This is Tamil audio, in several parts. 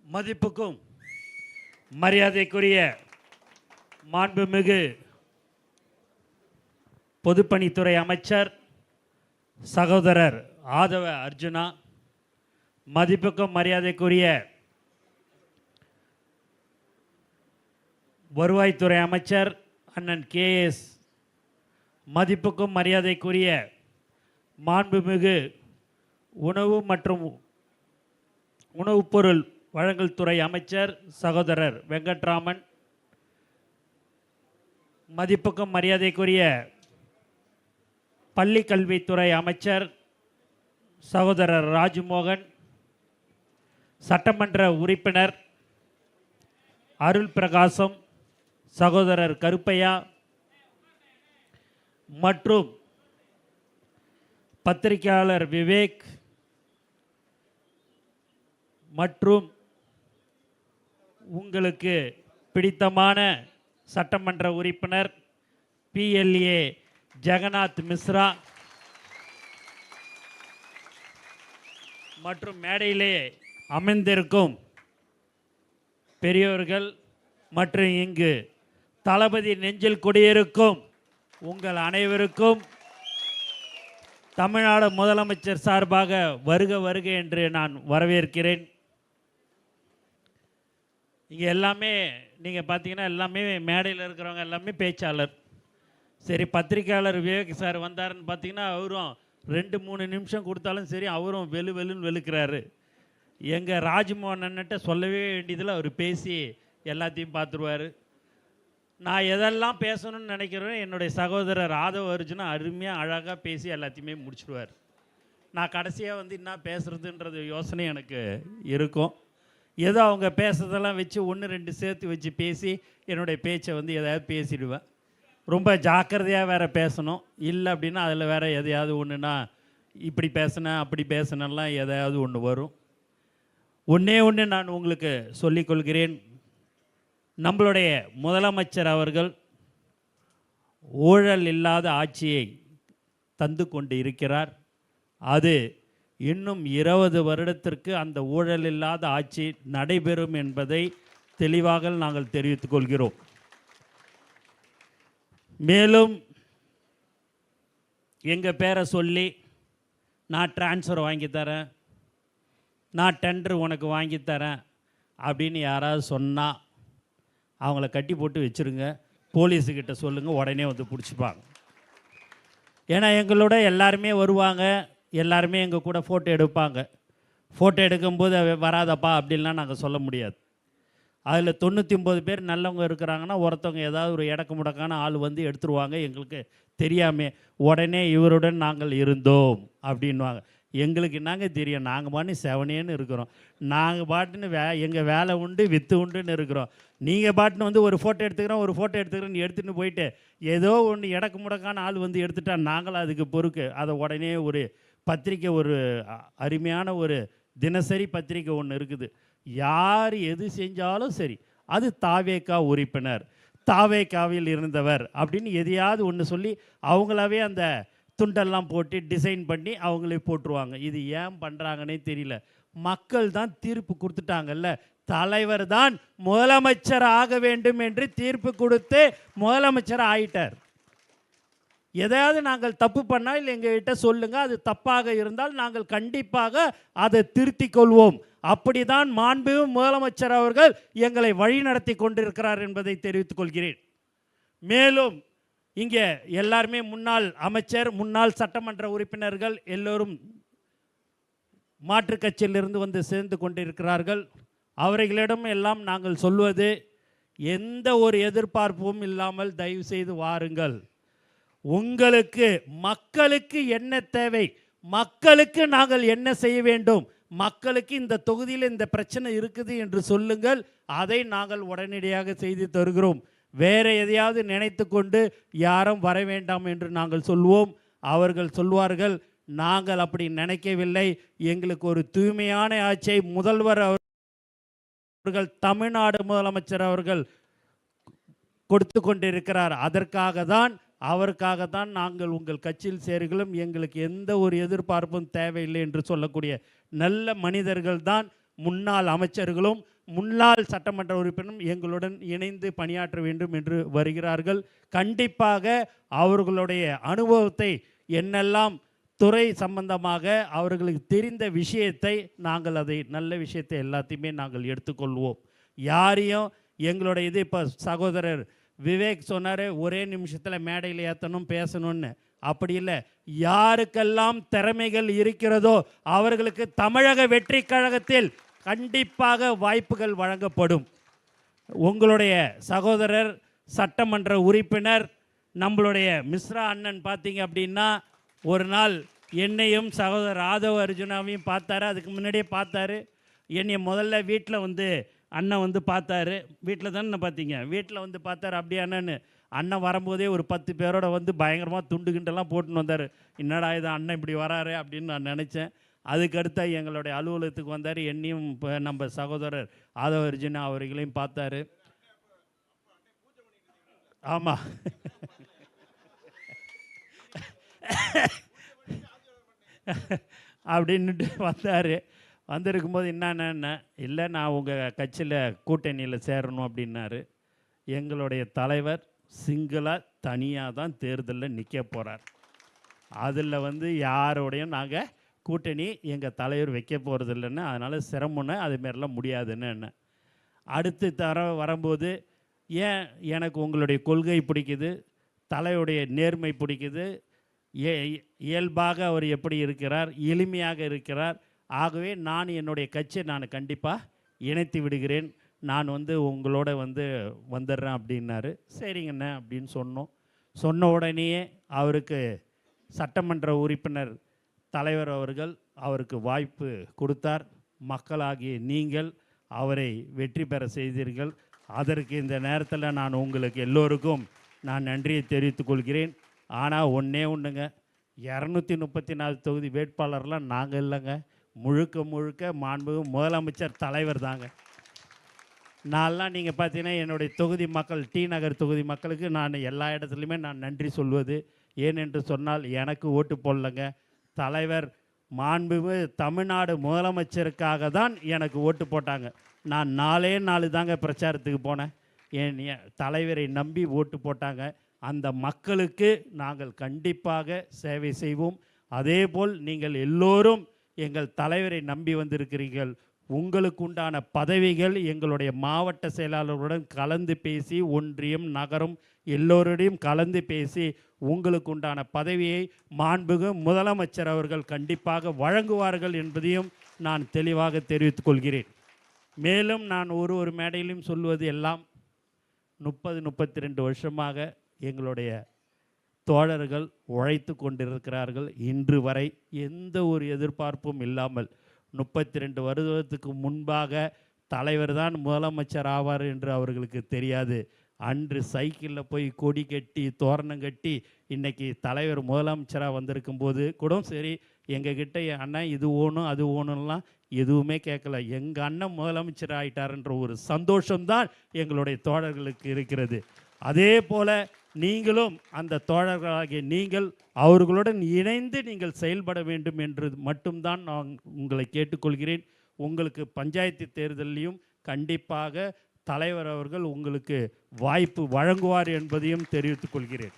மதிப்புக்கும் மரியாதைக்குரிய மாண்புமிகு பொதுப்பணித்துறை அமைச்சர் சகோதரர் ஆதவ அர்ஜுனா, மதிப்புக்கும் மரியாதைக்குரிய வருவாய்த்துறை அமைச்சர் அண்ணன் KS, மதிப்புக்கும் மரியாதைக்குரிய மாண்புமிகு உணவு மற்றும் உணவுப் பொருள் வழங்கல் துறை அமைச்சர் சகோதரர் வெங்கட்ராமன், மதிப்புக்கும் மரியாதைக்குரிய பள்ளி கல்வித்துறை அமைச்சர் சகோதரர் ராஜ்மோகன், சட்டமன்ற உறுப்பினர் அருள் பிரகாசம், சகோதரர் கருப்பையா மற்றும் பத்திரிகையாளர் விவேக் மற்றும் உங்களுக்கு பிடித்தமான சட்டமன்ற உறுப்பினர் PLA ஜெகநாத் மிஸ்ரா மற்றும் மேடையிலே அமர்ந்திருக்கும் பெரியோர்கள் மற்றும் இங்கு தளபதி நெஞ்சில் குடியிருக்கும் உங்கள் அனைவருக்கும் தமிழ்நாடு முதலமைச்சர் சார்பாக வருக வருக என்று நான் வரவேற்கிறேன். இங்கே எல்லாமே நீங்கள் பார்த்தீங்கன்னா எல்லாமே மேடையில் இருக்கிறவங்க எல்லாமே பேச்சாளர். சரி, பத்திரிக்கையாளர் விவேக் சார் வந்தாருன்னு பார்த்தீங்கன்னா அவரும் 2-3 நிமிஷம் கொடுத்தாலும் சரி அவரும் வெளுன்னு வெளுக்கிறாரு. எங்கள் ராஜ்மோகன் அண்ணன்ட்ட சொல்லவே வேண்டியதில் அவர் பேசி எல்லாத்தையும் பார்த்துருவார். நான் எதெல்லாம் பேசணும்னு நினைக்கிறேன் என்னுடைய சகோதரர் ஆதவ அர்ஜுனா அருமையாக அழகாக பேசி எல்லாத்தையுமே முடிச்சுடுவார். நான் கடைசியாக வந்து என்ன பேசுகிறதுன்றது யோசனை எனக்கு இருக்கும். ஏதோ அவங்க பேசுறதெல்லாம் வச்சு 1-2 சேர்த்து வச்சு பேசி என்னுடைய பேச்சை வந்து எதாவது பேசிடுவேன். ரொம்ப ஜாக்கிரதையாக வேறு பேசணும். இல்லை அப்படின்னா அதில் வேறு எதையாவது ஒன்றுனா இப்படி பேசினேன் அப்படி பேசினெல்லாம் எதையாவது ஒன்று வரும். ஒன்று நான் உங்களுக்கு சொல்லிக்கொள்கிறேன். நம்மளுடைய முதலமைச்சர் அவர்கள் ஊழல் இல்லாத ஆட்சியை தந்து கொண்டு இருக்கிறார். அது இன்னும் 20 வருடத்திற்கு அந்த ஊழல் இல்லாத ஆட்சி நடைபெறும் என்பதை தெளிவாக நாங்கள் தெரிவித்துக் கொள்கிறோம். மேலும் எங்கள் பேரை சொல்லி நான் டிரான்ஸ்ஃபர் வாங்கி தரேன், நான் டெண்டர் உனக்கு வாங்கி தரேன் அப்படின்னு யாராவது சொன்னால் அவங்கள கட்டி போட்டு வச்சுருங்க. போலீஸுக்கிட்ட சொல்லுங்கள், உடனே வந்து பிடிச்சிப்பாங்க. ஏன்னா எங்களோட எல்லாருமே வருவாங்க, எல்லாருமே எங்கள் கூட ஃபோட்டோ எடுப்பாங்க. ஃபோட்டோ எடுக்கும்போது வராதப்பா அப்படின்லாம் நாங்கள் சொல்ல முடியாது. அதில் 99 பேர் நல்லவங்க இருக்கிறாங்கன்னா ஒருத்தவங்க ஏதாவது ஒரு இடக்கு முடக்கான ஆள் வந்து எடுத்துருவாங்க. எங்களுக்கு தெரியாமல் உடனே இவருடன் நாங்கள் இருந்தோம் அப்படின்வாங்க. எங்களுக்கு என்னங்க தெரியும்? நாங்கள் பாட்டுன்னு செவனேன்னு இருக்கிறோம். நாங்கள் பாட்டுன்னு எங்கள் வேலை உண்டு வித்து உண்டுன்னு இருக்கிறோம். நீங்கள் பாட்டுன்னு வந்து ஒரு ஃபோட்டோ எடுத்துக்கிறோன்னு எடுத்துகிட்டு போயிட்டு ஏதோ ஒன்று இடக்கு முடக்கான ஆள் வந்து எடுத்துட்டா நாங்களும் அதுக்கு பொறுக்கு. அதை உடனே ஒரு பத்திரிக்கை, ஒரு அருமையான ஒரு தினசரி பத்திரிக்கை ஒன்று இருக்குது. யார் எது செஞ்சாலும் சரி அது தாவேகா உறுப்பினர், தாவேகாவில் இருந்தவர் அப்படின்னு எதையாவது ஒன்று சொல்லி அவங்களாவே அந்த துண்டெல்லாம் போட்டு டிசைன் பண்ணி அவங்களே போட்டுருவாங்க. இது ஏன் பண்ணுறாங்கன்னே தெரியல. மக்கள் தான் தீர்ப்பு கொடுத்துட்டாங்கல்ல, தலைவர் தான் முதலமைச்சர் ஆக வேண்டும் என்று தீர்ப்பு கொடுத்து முதலமைச்சர் ஆயிட்டார். எதையாவது நாங்கள் தப்பு பண்ணால் இல்லை எங்கள்கிட்ட சொல்லுங்கள், அது தப்பாக இருந்தால் நாங்கள் கண்டிப்பாக அதை திருத்திக் கொள்வோம். அப்படிதான் மாண்புமிகு முதலமைச்சர் அவர்கள் எங்களை வழிநடத்தி கொண்டிருக்கிறார் என்பதை தெரிவித்துக் கொள்கிறேன். மேலும் இங்கே எல்லாருமே முன்னாள் அமைச்சர், முன்னாள் சட்டமன்ற உறுப்பினர்கள் எல்லோரும் மாற்றுக் கட்சியிலிருந்து வந்து சேர்ந்து கொண்டிருக்கிறார்கள். அவர்களிடம் எல்லாம் நாங்கள் சொல்வது, எந்த ஒரு எதிர்பார்ப்பும் இல்லாமல் தயவு செய்து வாருங்கள். உங்களுக்கு மக்களுக்கு என்ன தேவை, மக்களுக்கு நாங்கள் என்ன செய்ய வேண்டும், மக்களுக்கு இந்த தொகுதியில் இந்த பிரச்சனை இருக்குது என்று சொல்லுங்கள், அதை நாங்கள் உடனடியாக செய்து தருகிறோம். வேற எதையாவது நினைத்து கொண்டு யாரும் வர வேண்டாம் என்று நாங்கள் சொல்வோம். அவர்கள் சொல்வார்கள், நாங்கள் அப்படி நினைக்கவில்லை, எங்களுக்கு ஒரு தூய்மையான ஆட்சியை முதல்வர் அவர்கள், தமிழ்நாடு முதலமைச்சர் அவர்கள் கொடுத்து கொண்டிருக்கிறார். அவருக்காகத்தான் நாங்கள் உங்கள் கட்சியில் சேர்கிறோம். எங்களுக்கு எந்த ஒரு எதிர்பார்ப்பும் தேவையில்லை என்று சொல்லக்கூடிய நல்ல மனிதர்கள் தான் முன்னாள் அமைச்சர்களும் முன்னாள் சட்டமன்ற உறுப்பினரும் எங்களுடன் இணைந்து பணியாற்ற வேண்டும் என்று வருகிறார்கள். கண்டிப்பாக அவர்களுடைய அனுபவத்தை என்னெல்லாம் துறை சம்பந்தமாக அவர்களுக்கு தெரிந்த விஷயத்தை நாங்கள் அதை நல்ல விஷயத்தை எல்லாத்தையுமே நாங்கள் எடுத்துக்கொள்வோம். யாரையும் எங்களுடைய இது இப்போ சகோதரர் விவேக் சொன்னார், ஒரே நிமிஷத்தில் மேடையில் ஏற்றணும் பேசணும்னு. அப்படி இல்லை. யாருக்கெல்லாம் திறமைகள் இருக்கிறதோ அவர்களுக்கு தமிழக வெற்றி கழகத்தில் கண்டிப்பாக வாய்ப்புகள் வழங்கப்படும். உங்களுடைய சகோதரர் சட்டமன்ற உறுப்பினர் நம்மளுடைய மிஸ்ரா அண்ணன் பார்த்தீங்க அப்படின்னா ஒரு நாள் என்னையும் சகோதரர் ஆதவ அர்ஜுனாவையும் பார்த்தாரு. அதுக்கு முன்னாடியே பார்த்தாரு. என்னை முதல்ல வீட்டில் வந்து அண்ணன் வந்து பார்த்தாரு. வீட்டில் தானே பார்த்தீங்க? வீட்டில் வந்து பார்த்தாரு. அப்படியே அண்ணன் அண்ணன் வரும்போதே ஒரு 10 பேரோட வந்து பயங்கரமாக துண்டுகிண்டெல்லாம் போட்டுன்னு வந்தார். என்னடா இது அண்ணன் இப்படி வராரு அப்படின்னு நான் நினச்சேன். அதுக்கடுத்து எங்களுடைய அலுவலகத்துக்கு வந்தார். என்னையும் இப்போ நம்ம சகோதரர் ஆதவ அர்ஜுனா அவர்களையும் பார்த்தாரு. ஆமாம், அப்படின்ட்டு வந்தார். வந்திருக்கும்போது என்னென்ன இல்லை, நான் உங்கள் கட்சியில் கூட்டணியில் சேரணும் அப்படின்னாரு. எங்களுடைய தலைவர் சிங்கிளாக தனியாக தான் தேர்தலில் நிற்க போகிறார். அதில் வந்து யாரோடையும் நாங்கள் கூட்டணி எங்கள் தலைவர் வைக்க போகிறது இல்லைன்னு, அதனால் சிரமம்னு அதுமாரிலாம் முடியாதுன்னு என்ன. அடுத்து வரும்போது ஏன் எனக்கு உங்களுடைய கொள்கை பிடிக்குது, தலைவருடைய நேர்மை பிடிக்குது, இயல்பாக அவர் எப்படி இருக்கிறார், எளிமையாக இருக்கிறார். ஆகவே நான் என்னுடைய கட்சியை நான் கண்டிப்பாக இணைத்து விடுகிறேன், நான் வந்து உங்களோட வந்துடுறேன் அப்படின்னாரு. சரிங்கண்ணே அப்படின்னு சொன்னோம். சொன்ன உடனேயே அவருக்கு சட்டமன்ற உறுப்பினர் தலைவர் அவர்கள் அவருக்கு வாய்ப்பு கொடுத்தார். மக்களாகிய நீங்கள் அவரை வெற்றி பெற செய்தீர்கள். அதற்கு இந்த நேரத்தில் நான் உங்களுக்கு எல்லோருக்கும் நான் நன்றியை தெரிவித்துக் கொள்கிறேன். ஆனால் ஒன்றுங்க, 234 தொகுதி வேட்பாளர்லாம் நாங்கள் இல்லைங்க, முழுக்க மாண்புமிகு முதலமைச்சர் தலைவர் தாங்க. நான்லாம் நீங்கள் பார்த்தீங்கன்னா என்னுடைய தொகுதி மக்கள், டி நகர் தொகுதி மக்களுக்கு நான் எல்லா இடத்துலையுமே நான் நன்றி சொல்வது. ஏனென்று சொன்னால் எனக்கு ஓட்டு போடலைங்க, தலைவர் மாண்புமிகு தமிழ்நாடு முதலமைச்சருக்காக தான் எனக்கு ஓட்டு போட்டாங்க. நான் 4 தாங்க பிரச்சாரத்துக்கு போனேன். என் தலைவரை நம்பி ஓட்டு போட்டாங்க. அந்த மக்களுக்கு நாங்கள் கண்டிப்பாக சேவை செய்வோம். அதேபோல் நீங்கள் எல்லோரும் எங்கள் தலைவரை நம்பி வந்திருக்கிறீர்கள். உங்களுக்கு உண்டான பதவிகள் எங்களுடைய மாவட்ட செயலாளர்களுடன் கலந்து பேசி, ஒன்றியம் நகரம் எல்லோருடையும் கலந்து பேசி உங்களுக்கு உண்டான பதவியை மாண்புமிகு முதலமைச்சர் அவர்கள் கண்டிப்பாக வழங்குவார்கள் என்பதையும் நான் தெளிவாக தெரிவித்துக் கொள்கிறேன். மேலும் நான் ஒரு மேடையிலும் சொல்வது எல்லாம் 32 வருஷமாக எங்களுடைய தோழர்கள் உழைத்து கொண்டிருக்கிறார்கள். இன்று வரை எந்த ஒரு எதிர்பார்ப்பும் இல்லாமல் 32 வருடத்துக்கு முன்பாக தலைவர் தான் முதலமைச்சர் ஆவார் என்று அவர்களுக்கு தெரியாது. அன்று சைக்கிளில் போய் கொடி கட்டி தோரணம் கட்டி இன்றைக்கி தலைவர் முதலமைச்சராக வந்திருக்கும் போது கூட சரி, எங்ககிட்ட அண்ணன் இது ஓணும் அது ஓணும்லாம் எதுவுமே கேட்கல. எங்கள் அண்ணன் முதலமைச்சர் ஆகிட்டார்ன்ற ஒரு சந்தோஷம்தான் எங்களுடைய தோழர்களுக்கு இருக்கிறது. அதே போல் நீங்களும் அந்த தோழர்களாகிய நீங்கள் அவர்களுடன் இணைந்து நீங்கள் செயல்பட வேண்டும் என்று மட்டும்தான் நான் உங்களை கேட்டுக்கொள்கிறேன். உங்களுக்கு பஞ்சாயத்து தேர்தலையும் கண்டிப்பாக தலைவர் அவர்கள் உங்களுக்கு வாய்ப்பு வழங்குவார் என்பதையும் தெரிவித்துக் கொள்கிறேன்.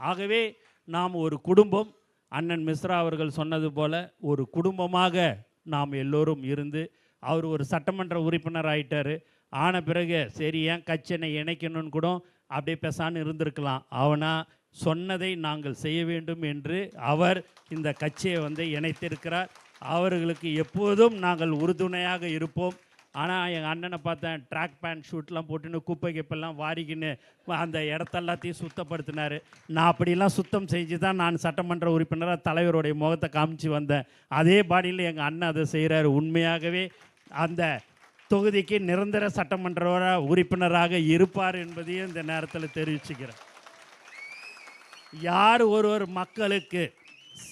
ஆகவே நாம் ஒரு குடும்பம், அண்ணன் மிஸ்ரா அவர்கள் சொன்னது போல ஒரு குடும்பமாக நாம் எல்லோரும் இருந்து, அவர் ஒரு சட்டமன்ற உறுப்பினர் ஆகிட்டார். ஆன பிறகு சரி ஏன் கட்சியை இணைக்கணும்னு கூட அப்படியே பேசான்னு இருந்திருக்கலாம். அவனா சொன்னதை நாங்கள் செய்ய வேண்டும் என்று அவர் இந்த கட்சியை இணைத்திருக்கிறார். அவர்களுக்கு எப்போதும் நாங்கள் உறுதுணையாக இருப்போம். ஆனால் எங்கள் அண்ணனை பார்த்தேன், ட்ராக் பேண்ட் ஷூட்லாம் போட்டுன்னு குப்பை கிப்பெல்லாம் வாரிக்கின்னு அந்த இடத்தெல்லாத்தையும் சுத்தப்படுத்தினார். நான் அப்படிலாம் சுத்தம் செஞ்சு தான் நான் சட்டமன்ற உறுப்பினராக தலைவருடைய முகத்தை காமிச்சு வந்தேன். அதே பாணியில் எங்கள் அண்ணன் அதை செய்கிறார். உண்மையாகவே அந்த தொகுதிக்கு நிரந்தர சட்டமன்ற உறுப்பினராக இருப்பார் என்பதையும் இந்த நேரத்தில் தெரிவிச்சுக்கிறேன். யார் ஒருவர் மக்களுக்கு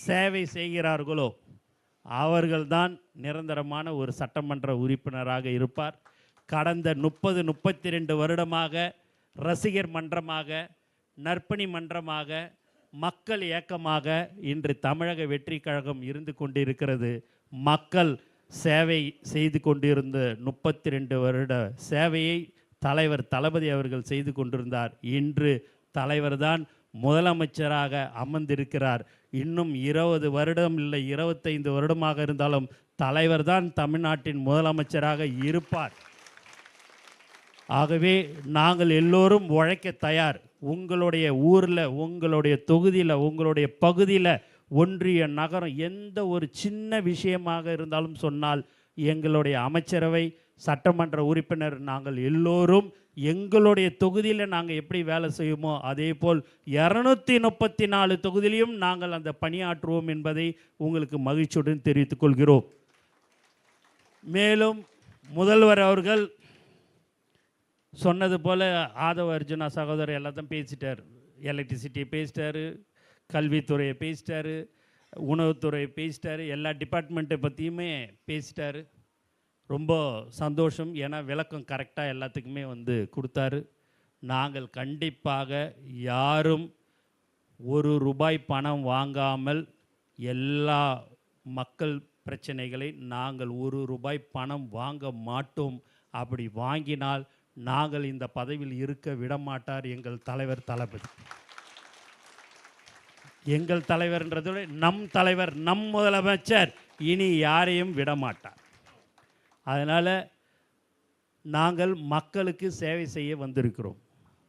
சேவை செய்கிறார்களோ அவர்கள்தான் நிரந்தரமான ஒரு சட்டமன்ற உறுப்பினராக இருப்பார். கடந்த 32 வருடமாக ரசிகர் மன்றமாக, நற்பணி மன்றமாக, மக்கள் இயக்கமாக இன்று தமிழக வெற்றி கழகம் இருந்து கொண்டிருக்கிறது. மக்கள் சேவை செய்து கொண்டிருந்த 32 வருட சேவையை தலைவர் தளபதி அவர்கள் செய்து கொண்டிருந்தார். இன்று தலைவர் தான் முதலமைச்சராக அமர்ந்திருக்கிறார். இன்னும் 20 வருடம் இல்லை 25 வருடமாக இருந்தாலும் தலைவர் தான் தமிழ்நாட்டின் முதலமைச்சராக இருப்பார். ஆகவே நாங்கள் எல்லோரும் உழைக்க தயார். உங்களுடைய ஊரில், உங்களுடைய தொகுதியில், உங்களுடைய பகுதியில், ஒன்றிய நகரம் எந்த ஒரு சின்ன விஷயமாக இருந்தாலும் சொன்னால் எங்களுடைய அமைச்சரவை சட்டமன்ற உறுப்பினர் நாங்கள் எல்லோரும் எங்களுடைய தொகுதியில் நாங்கள் எப்படி வேலை செய்வோமோ அதே போல் 234 தொகுதியிலையும் நாங்கள் அந்த பணியாற்றுவோம் என்பதை உங்களுக்கு மகிழ்ச்சியுடன் தெரிவித்துக் கொள்கிறோம். மேலும் முதல்வர் அவர்கள் சொன்னது போல் ஆதவ அர்ஜுனா சகோதரர் எல்லாத்தையும் பேசிட்டார். எலக்ட்ரிசிட்டியை பேசிட்டார், கல்வித்துறையை பேசிட்டார், உணவுத்துறையை பேசிட்டார், எல்லா டிபார்ட்மெண்ட்டை பற்றியுமே பேசிட்டார். ரொம்ப சந்தோஷம். ஏன்னா விளக்கம் கரெக்டாக எல்லாத்துக்குமே கொடுத்தாரு. நாங்கள் கண்டிப்பாக யாரும் ₹1 பணம் வாங்காமல் எல்லா மக்கள் பிரச்சனைகளை நாங்கள் ₹1 பணம் வாங்க மாட்டோம். அப்படி வாங்கினால் நாங்கள் இந்த பதவியில் இருக்க விடமாட்டார் எங்கள் தலைவர் தளபதி. எங்கள் தலைவர்ன்றதை விட நம் தலைவர், நம் முதலமைச்சர் இனி யாரையும் விடமாட்டார். அதனால் நாங்கள் மக்களுக்கு சேவை செய்ய வந்திருக்கிறோம்.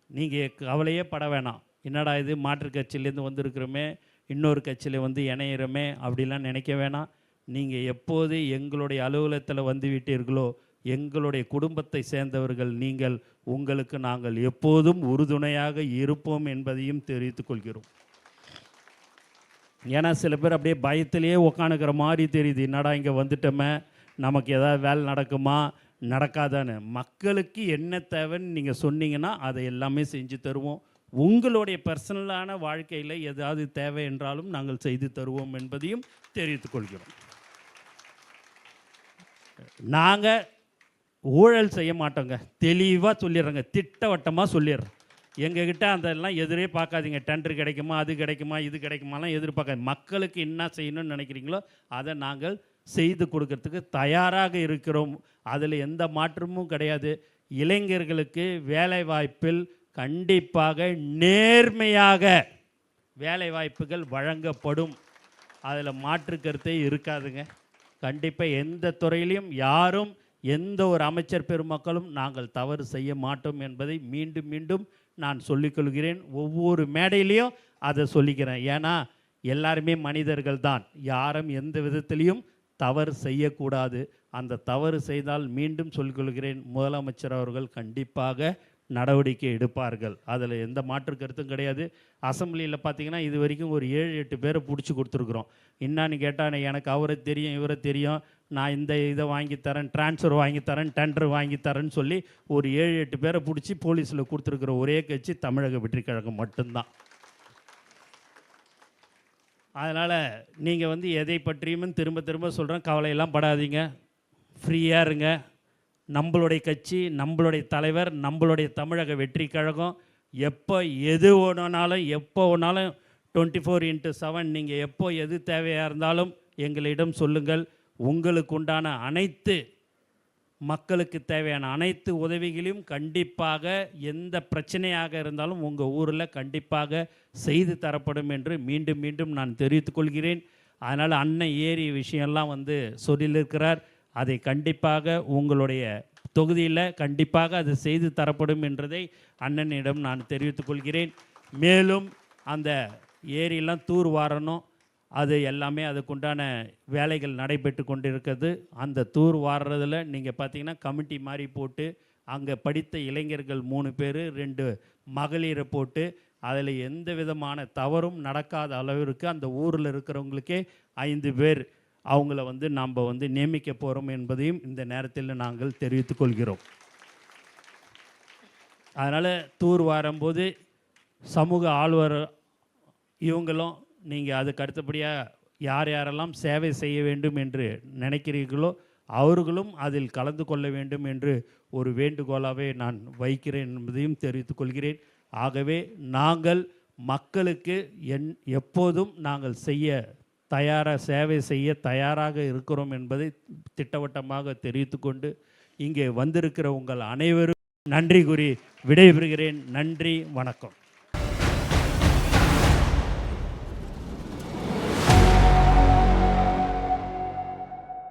நீங்கள் கவலையே பட வேணாம். என்னடா இது மாற்றுக் கட்சியிலேருந்து வந்திருக்கிறோமே, இன்னொரு கட்சியில் இணையிறோமே அப்படிலாம் நினைக்க வேணாம். நீங்கள் எப்போது எங்களுடைய அலுவலகத்தில் வந்து விட்டீர்களோ, எங்களுடைய குடும்பத்தை சேர்ந்தவர்கள் நீங்கள், உங்களுக்கு நாங்கள் எப்போதும் உறுதுணையாக இருப்போம் என்பதையும் தெரிவித்துக் கொள்கிறோம். ஏன்னா சில பேர் அப்படியே பயத்திலேயே உக்காணுக்கிற மாதிரி தெரியுது. என்னடா இங்கே வந்துட்டோமே, நமக்கு ஏதாவது வேலை நடக்குமா நடக்காதான்னு. மக்களுக்கு என்ன தேவைன்னு நீங்கள் சொன்னீங்கன்னா அதை எல்லாமே செஞ்சு தருவோம். உங்களுடைய பர்சனலான வாழ்க்கையில் ஏதாவது தேவை என்றாலும் நாங்கள் செய்து தருவோம் என்பதையும் தெரிவித்துக் கொள்கிறோம். நாங்கள் ஊழல் செய்ய மாட்டோங்க, தெளிவாக சொல்லிடுறோங்க, திட்டவட்டமாக சொல்லிடுறோம். எங்ககிட்ட அதெல்லாம் எதிரே பார்க்காதீங்க. டெண்டர் கிடைக்குமா, அது கிடைக்குமா, இது கிடைக்குமாலாம் எதிர்பார்க்காது. மக்களுக்கு என்ன செய்யணும்னு நினைக்கிறீங்களோ அதை நாங்கள் செய்து கொடுக்கறதுக்கு தயாராக இருக்கிறோம். அதில் எந்த மாற்றமும் கிடையாது. இளைஞர்களுக்கு வேலைவாய்ப்பில் கண்டிப்பாக நேர்மையாக வேலைவாய்ப்புகள் வழங்கப்படும். அதில் மாற்று கருத்தே இருக்காதுங்க. கண்டிப்பாக எந்த துறையிலையும் யாரும், எந்த ஒரு அமைச்சர் பெருமக்களும் நாங்கள் தவறு செய்ய மாட்டோம் என்பதை மீண்டும் மீண்டும் நான் சொல்லிக்கொள்கிறேன். ஒவ்வொரு மேடையிலையும் அதை சொல்லிக்கிறேன். ஏன்னா எல்லாருமே மனிதர்கள் தான். யாரும் எந்த விதத்திலையும் தவறு செய்யக்கூடாது. அந்த தவறு செய்தால் மீண்டும் சொல்லிக்கொள்கிறேன், முதலமைச்சர் அவர்கள் கண்டிப்பாக நடவடிக்கை எடுப்பார்கள். அதில் எந்த மாற்று கருத்தும் கிடையாது. அசம்பிளியில் பார்த்தீங்கன்னா இது வரைக்கும் ஒரு 7-8 பேரை பிடிச்சி கொடுத்துருக்குறோம். என்னான்னு கேட்டால் எனக்கு அவரை தெரியும், இவரை தெரியும், நான் இந்த இதை வாங்கித்தரேன், டிரான்ஸ்ஃபர் வாங்கித்தரேன், டெண்டர் வாங்கித்தரேன்னு சொல்லி ஒரு 7-8 பேரை பிடிச்சி போலீஸில் கொடுத்துருக்குற ஒரே கட்சி தமிழக வெற்றி கழகம் மட்டும்தான். அதனால் நீங்கள் எதை பற்றியும் திரும்ப திரும்ப சொல்கிறேன், கவலையெல்லாம் படாதீங்க, ஃப்ரீயாக இருங்க. நம்மளுடைய கட்சி, நம்மளுடைய தலைவர், நம்மளுடைய தமிழக வெற்றி கழகம் எப்போ எது வேணுனாலும், எப்போ வேணாலும் 24/7 நீங்கள் எப்போ எது தேவையாக இருந்தாலும் எங்களிடம் சொல்லுங்கள். உங்களுக்கு உண்டான அனைத்து மக்களுக்கு தேவையான அனைத்து உதவிகளையும் கண்டிப்பாக, எந்த பிரச்சனையாக இருந்தாலும் உங்கள் ஊரில் கண்டிப்பாக செய்து தரப்படும் என்று மீண்டும் மீண்டும் நான் தெரிவித்துக் கொள்கிறேன். அதனால் அண்ணன் ஏரி விஷயம்லாம் சொல்லியிருக்கிறார். அதை கண்டிப்பாக உங்களுடைய தொகுதியில் கண்டிப்பாக அது செய்து தரப்படும் என்றதை அண்ணனிடம் நான் தெரிவித்துக் கொள்கிறேன். மேலும் அந்த ஏரியெல்லாம் தூர் வாரணும், அது எல்லாமே அதுக்குண்டான வேலைகள் நடைபெற்று கொண்டிருக்கிறது. அந்த தூர் வாடுறதில் நீங்கள் பார்த்தீங்கன்னா கமிட்டி மாதிரி போட்டு, அங்கே படித்த இளைஞர்கள் 3 பேர் 2 மகளிரை போட்டு, அதில் எந்த விதமான தவறும் நடக்காத அளவிற்கு அந்த ஊரில் இருக்கிறவங்களுக்கே 5 பேர் அவங்கள நாம் நியமிக்க போகிறோம் என்பதையும் இந்த நேரத்தில் நாங்கள் தெரிவித்துக் கொள்கிறோம். அதனால் தூர் வாரும்போது சமூக ஆழ்வர் இவங்களும் நீங்கள் அதுக்கு அடுத்தபடியாக யார் யாரெல்லாம் சேவை செய்ய வேண்டும் என்று நினைக்கிறீர்களோ அவர்களும் அதில் கலந்து கொள்ள வேண்டும் என்று ஒரு வேண்டுகோளாகவே நான் வைக்கிறேன் என்பதையும் தெரிவித்துக் கொள்கிறேன். ஆகவே நாங்கள் மக்களுக்கு எப்போதும் நாங்கள் செய்ய சேவை செய்ய தயாராக இருக்கிறோம் என்பதை திட்டவட்டமாக தெரிவித்துக்கொண்டு இங்கே வந்திருக்கிற உங்கள் அனைவரும் நன்றி கூறி விடைபெறுகிறேன். நன்றி, வணக்கம்.